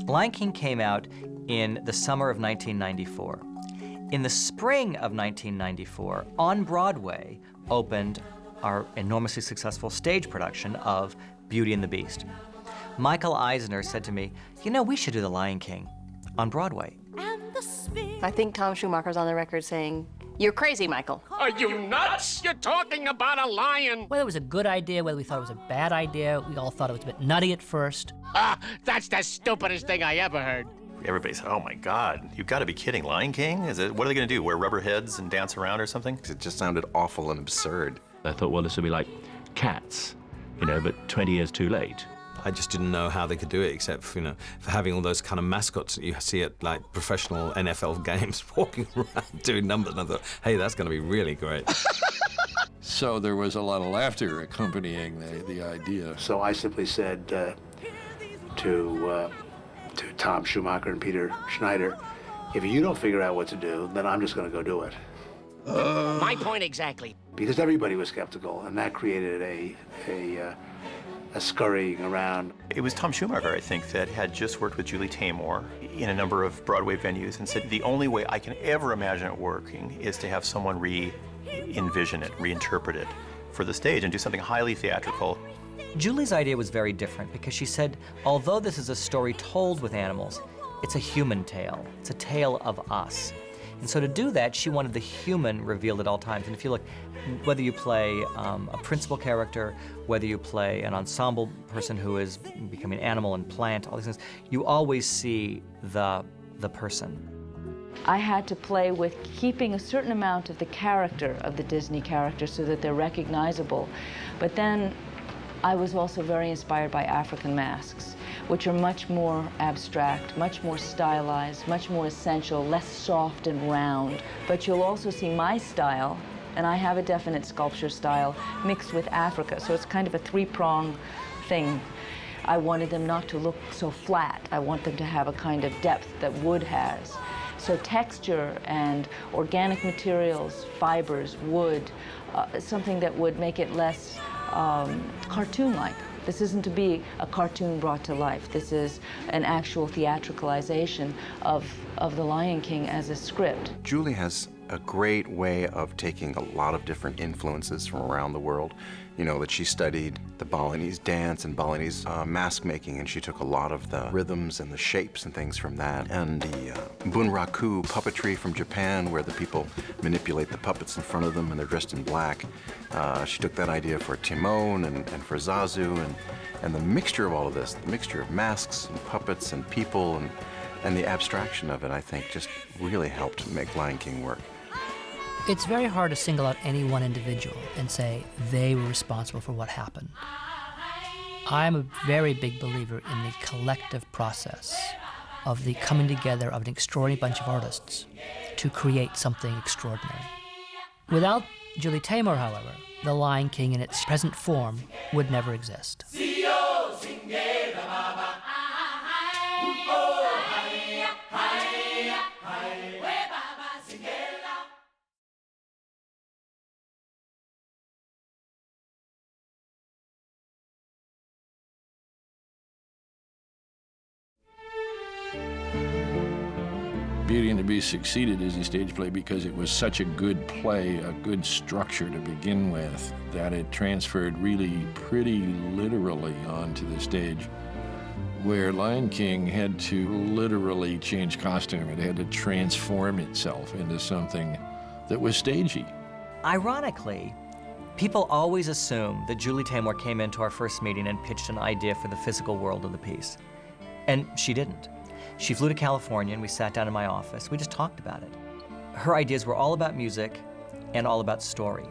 Lion King came out in the summer of 1994. In the spring of 1994, on Broadway, opened our enormously successful stage production of Beauty and the Beast. Michael Eisner said to me, you know, we should do The Lion King on Broadway. I think Tom Schumacher's on the record saying, "You're crazy, Michael." Are you nuts? You're talking about a lion. Whether it was a good idea, whether we thought it was a bad idea, we all thought it was a bit nutty at first. That's the stupidest thing I ever heard. Everybody said, oh my God, you've got to be kidding. Lion King? What are they going to do, wear rubber heads and dance around or something? It just sounded awful and absurd. I thought, well, this would be like Cats, you know, but 20 years too late. I just didn't know how they could do it, except for, you know, for having all those kind of mascots that you see at like professional NFL games walking around doing numbers. And I thought, hey, that's going to be really great. So there was a lot of laughter accompanying the idea. So I simply said to Tom Schumacher and Peter Schneider, if you don't figure out what to do, then I'm just going to go do it. My point exactly. Because everybody was skeptical, and that created a scurrying around. It was Tom Schumacher, I think, that had just worked with Julie Taymor in a number of Broadway venues and said, the only way I can ever imagine it working is to have someone re-envision it, reinterpret it for the stage and do something highly theatrical. Julie's idea was very different because she said, although this is a story told with animals, it's a human tale. It's a tale of us. And so to do that, she wanted the human revealed at all times. And if you look, whether you play a principal character, whether you play an ensemble person who is becoming animal and plant, all these things, you always see the person. I had to play with keeping a certain amount of the character of the Disney character so that they're recognizable. But then I was also very inspired by African masks, which are much more abstract, much more stylized, much more essential, less soft and round. But you'll also see my style, and I have a definite sculpture style, mixed with Africa, so it's kind of a three-prong thing. I wanted them not to look so flat. I want them to have a kind of depth that wood has. So texture and organic materials, fibers, wood, something that would make it less cartoon-like. This isn't to be a cartoon brought to life. This is an actual theatricalization of The Lion King as a script. Julie has a great way of taking a lot of different influences from around the world. You know, that she studied the Balinese dance and Balinese mask making, and she took a lot of the rhythms and the shapes and things from that. And the bunraku puppetry from Japan, where the people manipulate the puppets in front of them and they're dressed in black. She took that idea for Timon and for Zazu, and the mixture of all of this, the mixture of masks and puppets and people and the abstraction of it, I think, just really helped make Lion King work. It's very hard to single out any one individual and say they were responsible for what happened. I'm a very big believer in the collective process of the coming together of an extraordinary bunch of artists to create something extraordinary. Without Julie Taymor, however, The Lion King in its present form would never exist. Beauty and the Beast succeeded as a stage play because it was such a good play, a good structure to begin with, that it transferred really pretty literally onto the stage, where Lion King had to literally change costume. It had to transform itself into something that was stagey. Ironically, people always assume that Julie Taymor came into our first meeting and pitched an idea for the physical world of the piece. And she didn't. She flew to California and we sat down in my office. We just talked about it. Her ideas were all about music and all about story.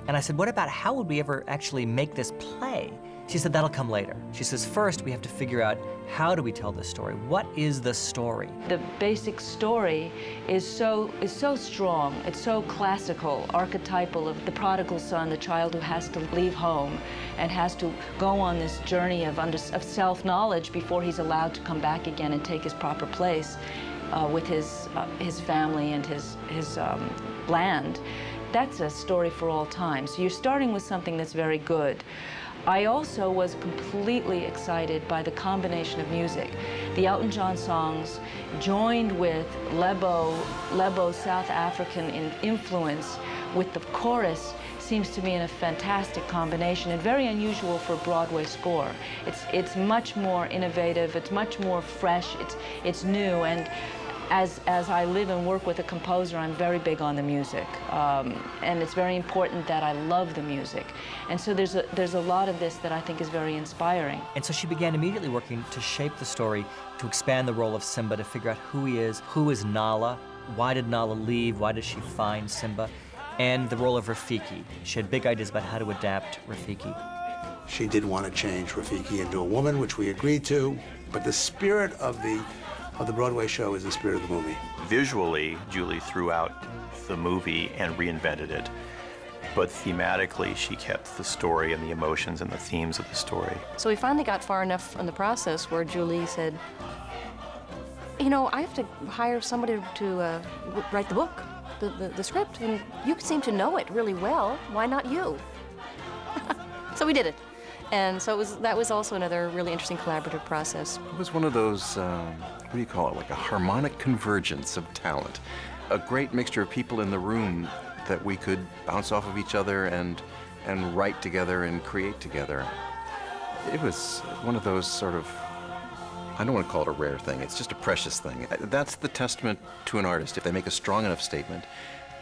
And I said, what about how would we ever actually make this play? She said, that'll come later. She says, first we have to figure out how do we tell this story? What is the story? The basic story is so strong, it's so classical, archetypal of the prodigal son, the child who has to leave home and has to go on this journey of self-knowledge before he's allowed to come back again and take his proper place with his family and his land. That's a story for all time. So you're starting with something that's very good. I also was completely excited by the combination of music. The Elton John songs joined with Lebo's South African influence with the chorus seems to me in a fantastic combination and very unusual for a Broadway score. It's much more innovative, it's much more fresh, it's new, and as I live and work with a composer, I'm very big on the music, and it's very important that I love the music. And so there's a lot of this that I think is very inspiring. And so she began immediately working to shape the story, to expand the role of Simba, to figure out who is Nala, why did Nala leave, why did she find Simba, and the role of Rafiki. She had big ideas about how to adapt Rafiki. She did want to change Rafiki into a woman, which we agreed to, but the spirit of the Broadway show is the spirit of the movie. Visually, Julie threw out the movie and reinvented it, but thematically, she kept the story and the emotions and the themes of the story. So we finally got far enough in the process where Julie said, you know, I have to hire somebody to write the book, the script, and you seem to know it really well. Why not you? So we did it. And so that was also another really interesting collaborative process. It was one of those, what do you call it, like a harmonic convergence of talent. A great mixture of people in the room that we could bounce off of each other and write together and create together. It was one of those sort of, I don't want to call it a rare thing, it's just a precious thing. That's the testament to an artist. If they make a strong enough statement,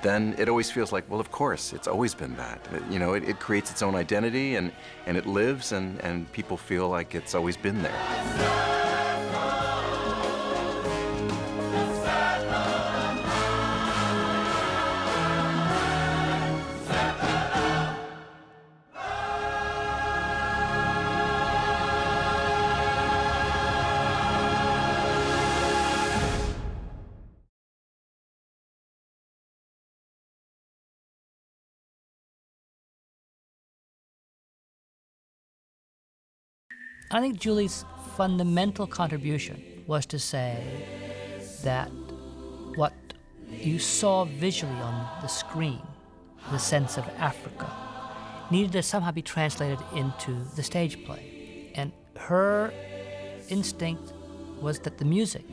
then it always feels like, well, of course, it's always been that. You know, it creates its own identity and it lives and people feel like it's always been there. I think Julie's fundamental contribution was to say that what you saw visually on the screen, the sense of Africa, needed to somehow be translated into the stage play. And her instinct was that the music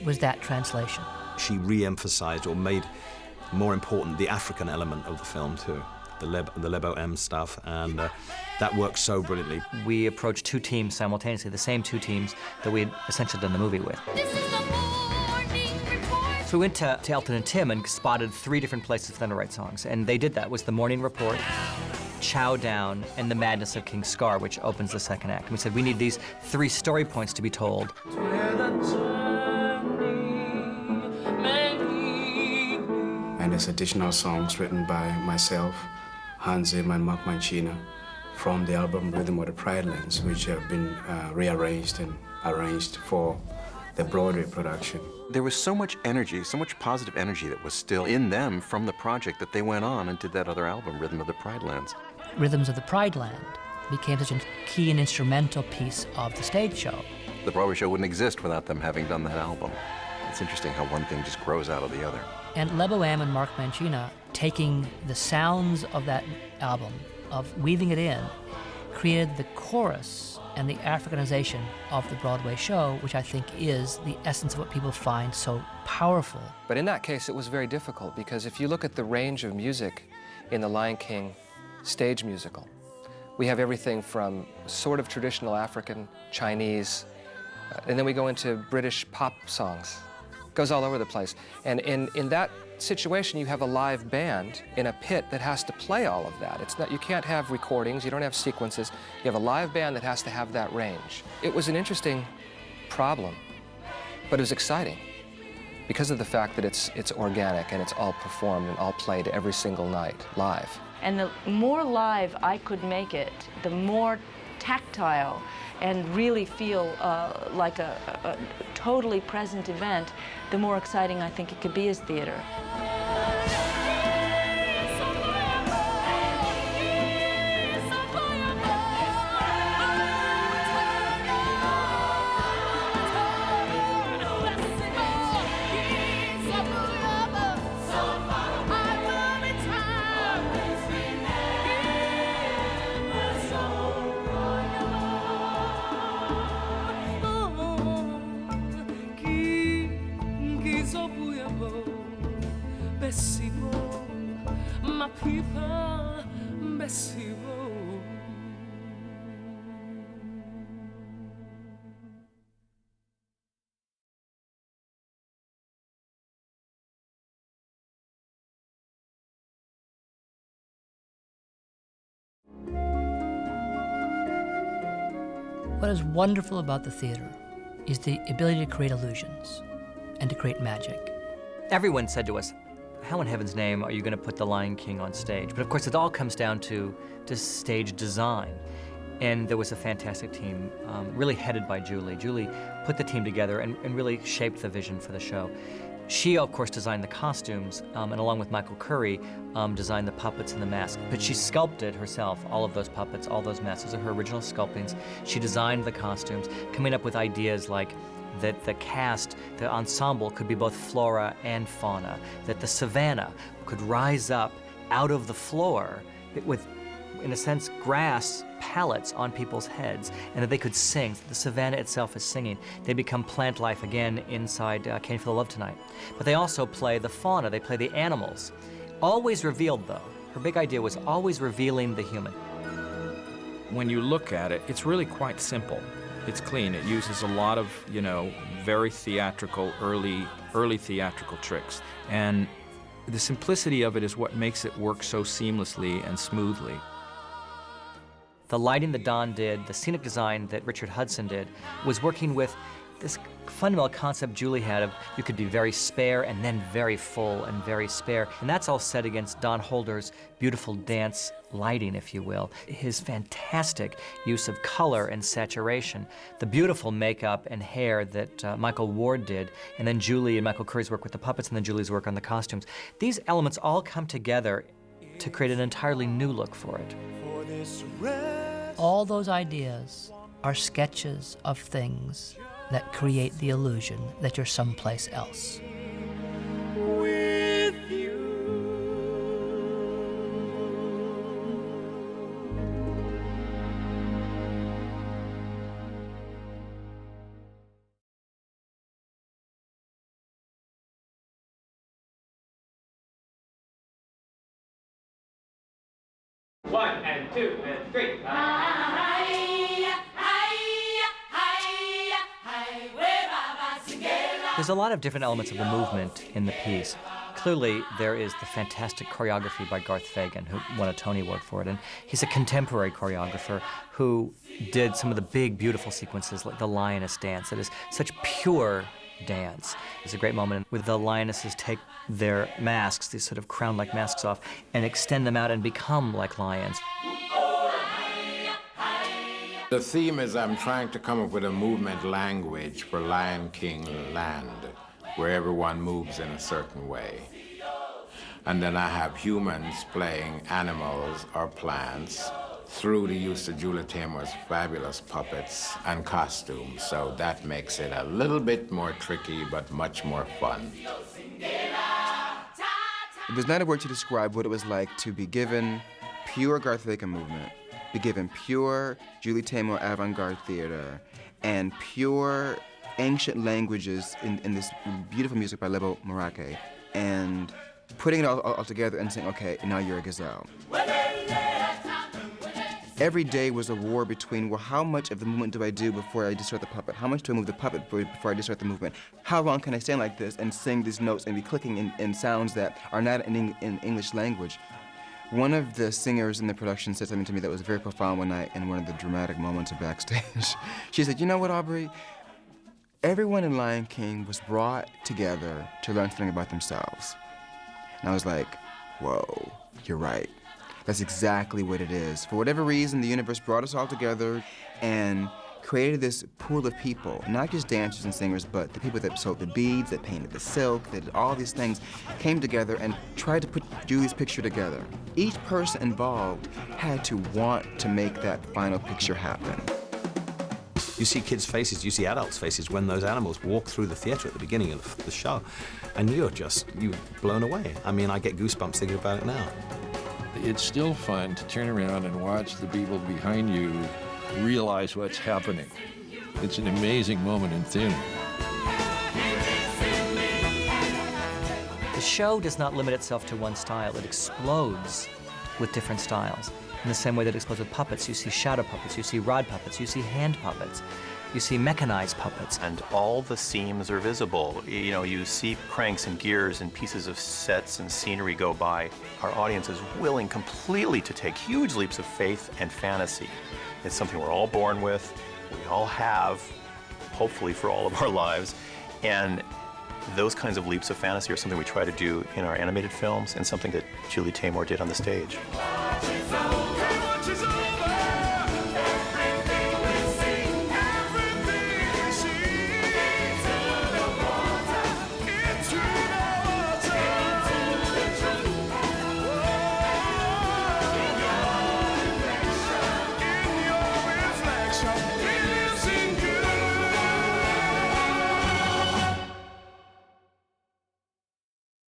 was that translation. She re-emphasized or made more important the African element of the film too. The Lebo M stuff, and that works so brilliantly. We approached two teams simultaneously, the same two teams that we had essentially done the movie with. So we went to Elton and Tim and spotted 3 different places for them to write songs, and they did that. It was The Morning Report, Chow Down, and The Madness of King Scar, which opens the second act. And we said, we need these 3 story points to be told. And there's additional songs written by myself, Hans Zimmer and Mark Mancina from the album Rhythm of the Pride Lands, which have been rearranged and arranged for the Broadway production. There was so much energy, so much positive energy that was still in them from the project that they went on and did that other album, Rhythm of the Pride Lands. Rhythms of the Pride Land became such a key and instrumental piece of the stage show. The Broadway show wouldn't exist without them having done that album. It's interesting how one thing just grows out of the other. And Lebo M and Mark Mancina, taking the sounds of that album, of weaving it in, created the chorus and the Africanization of the Broadway show, which I think is the essence of what people find so powerful. But in that case, it was very difficult, because if you look at the range of music in the Lion King stage musical, we have everything from sort of traditional African, Chinese, and then we go into British pop songs. Goes all over the place. And in that situation, you have a live band in a pit that has to play all of that. It's not, you can't have recordings, you don't have sequences. You have a live band that has to have that range. It was an interesting problem, but it was exciting because of the fact that it's organic and it's all performed and all played every single night live. And the more live I could make it, the more tactile and really feel like a totally present event, the more exciting I think it could be as theater. Bessimo, my people, Bessimo. What is wonderful about the theater is the ability to create illusions and to create magic. Everyone said to us, how in heaven's name are you going to put The Lion King on stage? But of course, it all comes down to stage design. And there was a fantastic team, really headed by Julie. Julie put the team together and really shaped the vision for the show. She, of course, designed the costumes, and along with Michael Curry, designed the puppets and the masks. But she sculpted herself all of those puppets, all those masks. Those are her original sculptings. She designed the costumes, coming up with ideas like that the cast, the ensemble, could be both flora and fauna, that the savannah could rise up out of the floor with, in a sense, grass pallets on people's heads, and that they could sing. The savannah itself is singing. They become plant life again inside Can't Feel the Love Tonight. But they also play the fauna, they play the animals. Always revealed, though. Her big idea was always revealing the human. When you look at it, it's really quite simple. It's clean. It uses a lot of, very theatrical, early theatrical tricks. And the simplicity of it is what makes it work so seamlessly and smoothly. The lighting that Don did, the scenic design that Richard Hudson did, was working with this fundamental concept Julie had of you could be very spare and then very full and very spare. And that's all set against Don Holder's beautiful dance lighting, if you will. His fantastic use of color and saturation, the beautiful makeup and hair that Michael Ward did, and then Julie and Michael Curry's work with the puppets, and then Julie's work on the costumes. These elements all come together to create an entirely new look for it. All those ideas are sketches of things that create the illusion that you're someplace else. With you. One and two and three. There's a lot of different elements of the movement in the piece. Clearly, there is the fantastic choreography by Garth Fagan, who won a Tony Award for it, and he's a contemporary choreographer who did some of the big, beautiful sequences like the lioness dance. That is such pure dance. There's a great moment where the lionesses take their masks, these sort of crown-like masks off, and extend them out and become like lions. The theme is I'm trying to come up with a movement language for Lion King land, where everyone moves in a certain way. And then I have humans playing animals or plants through the use of Julie Taymor's fabulous puppets and costumes. So that makes it a little bit more tricky, but much more fun. There's not a word to describe what it was like to be given pure Garth Fagan movement, be given pure Julie Taymor avant-garde theater, and pure ancient languages in this beautiful music by Lebo Morake, and putting it all together and saying, okay, now you're a gazelle. Every day was a war between, well, how much of the movement do I do before I distort the puppet? How much do I move the puppet before I distort the movement? How long can I stand like this and sing these notes and be clicking in sounds that are not in English language? One of the singers in the production said something to me that was very profound one night in one of the dramatic moments of backstage. She said, you know what, Aubrey? Everyone in Lion King was brought together to learn something about themselves. And I was like, whoa, you're right. That's exactly what it is. For whatever reason, the universe brought us all together and created this pool of people, not just dancers and singers, but the people that sewed the beads, that painted the silk, that did all these things, came together and tried to put Julie's picture together. Each person involved had to want to make that final picture happen. You see kids' faces, you see adults' faces when those animals walk through the theater at the beginning of the show, and you're blown away. I mean, I get goosebumps thinking about it now. It's still fun to turn around and watch the people behind you realize what's happening. It's an amazing moment in theater. The show does not limit itself to one style. It explodes with different styles. In the same way that it explodes with puppets. You see shadow puppets, you see rod puppets, you see hand puppets, you see mechanized puppets. And all the seams are visible. You know, you see cranks and gears and pieces of sets and scenery go by. Our audience is willing completely to take huge leaps of faith and fantasy. It's something we're all born with, we all have, hopefully for all of our lives. And those kinds of leaps of fantasy are something we try to do in our animated films and something that Julie Taymor did on the stage.